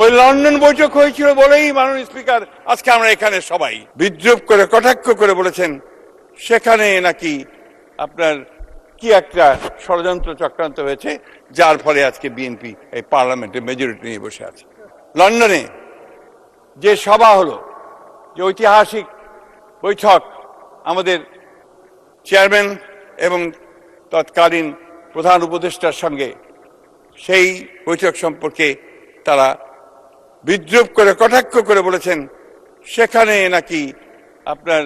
ওই লন্ডন বৈঠক হয়েছিল বলেই মাননীয় স্পিকার আজকে আমরা এখানে সবাই বিদ্রুপ করে কটাক্ষ করে বলেছেন সেখানে নাকি আপনার কি একটা ষড়যন্ত্র চক্রান্ত হয়েছে, যার ফলে আজকে বিএনপি এই পার্লামেন্টে মেজরিটি নিয়ে বসে আছে। লন্ডনে যে সভা হলো, যে ঐতিহাসিক বৈঠক, আমাদের চেয়ারম্যান এবং তৎকালীন প্রধান উপদেষ্টার সঙ্গে, সেই বৈঠক সম্পর্কে তারা বিদ্রুপ করে কটাক্ষ করে বলেছেন সেখানে নাকি আপনার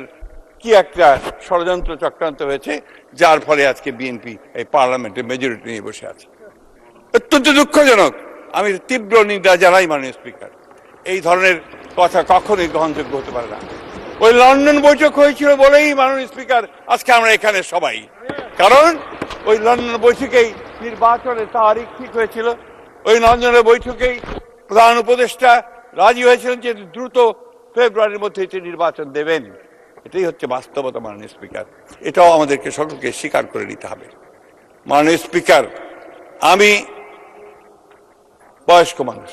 কি একটা ষড়যন্ত্র চক্রান্ত হয়েছে, যার ফলে আজকে বিএনপি এই পার্লামেন্টে মেজরিটি নিয়ে বসে আছে। অত্যন্ত দুঃখজনক। আমি তীব্র নিন্দা জানাই মাননীয় স্পিকার। এই ধরনের কথা কখনোই গ্রহণযোগ্য হতে পারে না। ওই লন্ডন বৈঠক হয়েছিল বলেই মাননীয় স্পিকার আজকে আমরা এখানে সবাই, কারণ ওই লন্ডন বৈঠকেই নির্বাচনের তারিখ ঠিক হয়েছিল। ওই লন্ডনের বৈঠকেই প্রধান উপদেষ্টা রাজি হয়েছিলেন যে দ্রুত ফেব্রুয়ারির মধ্যে নির্বাচন দেবেন। এটাই হচ্ছে বাস্তবতা মাননীয় স্পিকার। এটাও আমাদেরকে সকলকে স্বীকার করে নিতে হবে। মাননীয় স্পিকার, আমি বয়স্ক মানুষ,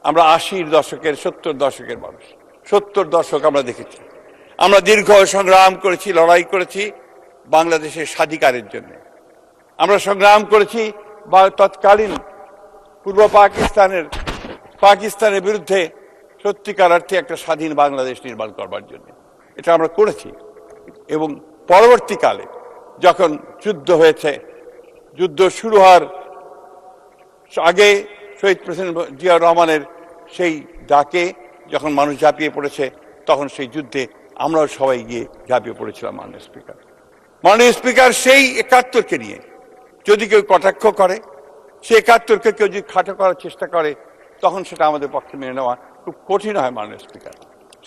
আমরা 80-র দশকের 70 দশকের মানুষ। 70 দশক আমরা দেখেছি। আমরা দীর্ঘ সংগ্রাম করেছি, লড়াই করেছি বাংলাদেশের স্বাধিকারের জন্য। আমরা সংগ্রাম করেছি তৎকালীন পূর্ব পাকিস্তানের বিরুদ্ধে সত্যিকার অর্থে একটা স্বাধীন বাংলাদেশ নির্মাণ করবার জন্য। এটা আমরা করেছি। এবং পরবর্তীকালে যখন যুদ্ধ হয়েছে, যুদ্ধ শুরু হওয়ার আগে শহীদ প্রেসিডেন্ট জিয়াউর রহমানের সেই ডাকে যখন মানুষ ঝাঁপিয়ে পড়েছে, তখন সেই যুদ্ধে আমরাও সবাই গিয়ে ঝাঁপিয়ে পড়েছিলাম। মাননীয় স্পিকার, সেই 71কে নিয়ে যদি কেউ কটাক্ষ করে, সেই 71কে কেউ যদি খাটো করার চেষ্টা করে, তখন সেটা আমাদের পক্ষে মেনে নেওয়া খুব কঠিন হয় মাননীয় স্পিকার।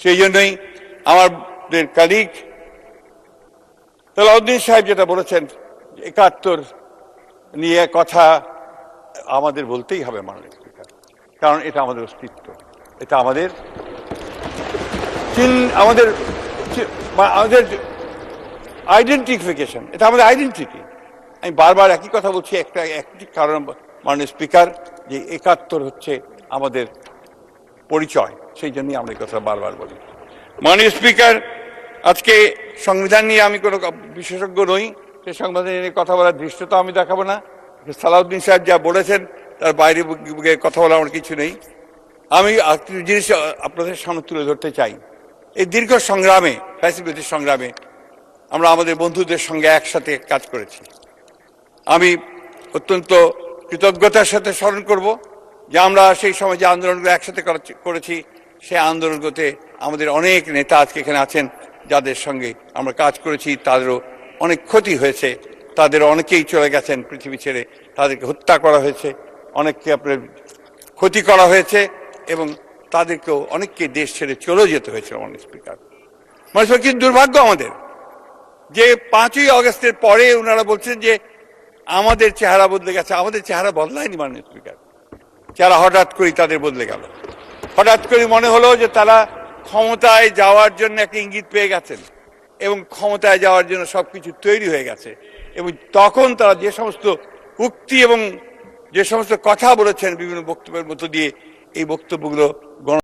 সেই জন্যই আমাদের কালিগ সালাউদ্দিন সাহেব যেটা বলেছেন, 71 নিয়ে কথা আমাদের বলতেই হবে মাননীয় স্পিকার, কারণ এটা আমাদের অস্তিত্ব, এটা আমাদের আইডেন্টিফিকেশন, এটা আমাদের আইডেন্টিটি। আমি বারবার একই কথা বলছি, একটি কারণ মাননীয় স্পিকার, যে 71 হচ্ছে আমাদের পরিচয়। সেই জন্যই আমরা এই কথা বারবার বলি। মাননীয় স্পিকার, আজকে সংবিধান নিয়ে আমি কোনো বিশেষজ্ঞ নই, সেই সংবিধান নিয়ে কথা বলার দৃষ্টতা আমি দেখাবো না। সালাউদ্দিন সাহেব যা বলেছেন তার বাইরে কথা বলা আমার কিছু নেই। আমি জিনিস আপনাদের সামনে তুলে ধরতে চাই। এই দীর্ঘ সংগ্রামে, ফ্যাসিলিটির সংগ্রামে আমরা আমাদের বন্ধুদের সঙ্গে একসাথে কাজ করেছি। আমি অত্যন্ত কৃতজ্ঞতার সাথে স্মরণ করব যে আমরা সেই সময় যে আন্দোলনগুলো একসাথে করেছি, সেই আন্দোলনগুলোতে আমাদের অনেক নেতা আজকে এখানে আছেন, যাদের সঙ্গে আমরা কাজ করেছি। তাদেরও অনেক ক্ষতি হয়েছে, তাদের অনেকেই চলে গেছেন পৃথিবী ছেড়ে, তাদেরকে হত্যা করা হয়েছে, অনেককে আপনার ক্ষতি করা হয়েছে, এবং তাদেরকেও অনেককে দেশ ছেড়ে চলেও যেতে হয়েছে। মাননীয় স্পিকার, কিন্তু দুর্ভাগ্য আমাদের যে 5ই আগস্টের পরে ওনারা বলছেন যে আমাদের চেহারা বদলে গেছে। আমাদের চেহারা বদলায়নি মাননীয় স্পিকার। চেহারা হঠাৎ করে তাদের বদলে গেল। হঠাৎ করে মনে হলো যে তারা ক্ষমতায় যাওয়ার জন্য একটা ইঙ্গিত পেয়ে গেছেন, এবং ক্ষমতায় যাওয়ার জন্য সবকিছু তৈরি হয়ে গেছে। এবং তখন তারা যে সমস্ত উক্তি এবং যে সমস্ত কথা বলেছেন বিভিন্ন বক্তব্যের মধ্য দিয়ে, এই বক্তব্যগুলো